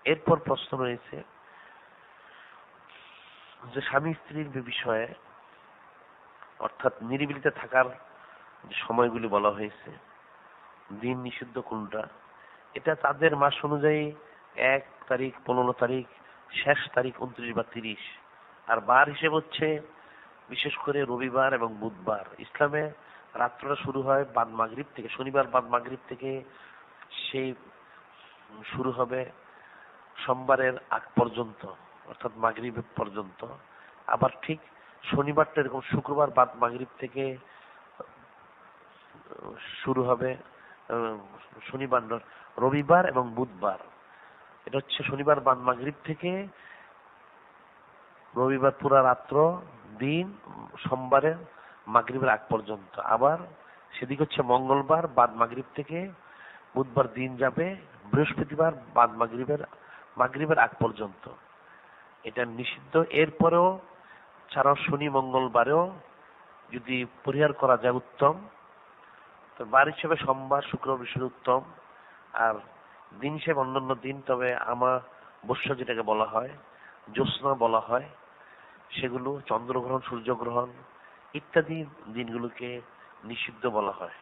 এরপর প্রশ্ন রয়েছে যে স্বামী স্ত্রীর বিষয়ে, অর্থাৎ নিরিবিলিতে থাকার যে সময়গুলি বলা হয়েছে, দিন নিষিদ্ধ কোনটা, এটা তাদের মাস অনুযায়ী 1 তারিখ, 15 তারিখ, শেষ তারিখ 29 বা 30। আর বার হিসেব হচ্ছে বিশেষ করে রবিবার এবং বুধবার। ইসলামে রাত্রটা শুরু হয় বাদ মাগরিব থেকে, শনিবার বাদ মাগরিব থেকে সেই শুরু হবে সোমবারের আগ পর্যন্ত, অর্থাৎ মাগরিব পর্যন্ত। আবার ঠিক শনিবারটা এরকম শুক্রবার বাদ মাগরিব থেকে শুরু হবে শনিবার, রবিবার এবং বুধবার। এটা হচ্ছে শনিবার বাদ মাগরিব থেকে রবিবার পুরা রাত্র দিন, সোমবারের মাগরিবের আগ পর্যন্ত। আবার সেদিক হচ্ছে মঙ্গলবার বাদ মাগরিব থেকে বুধবার দিন যাবে, বৃহস্পতিবার বাদ মাগরিবের আগ পর্যন্ত। এটা নিষিদ্ধ। এরপরেও ছাড়াও শনি মঙ্গলবারেও যদি পরিহার করা যায় উত্তম। তো বার হিসেবে সোমবার, শুক্র, বৃহস্পতি উত্তম। আর দিন হিসেবে অন্যান্য দিন, তবে আমাবস্য যেটাকে বলা হয়, জ্যোৎস্না বলা হয়, সেগুলো চন্দ্রগ্রহণ, সূর্যগ্রহণ ইত্যাদি দিনগুলোকে নিষিদ্ধ বলা হয়।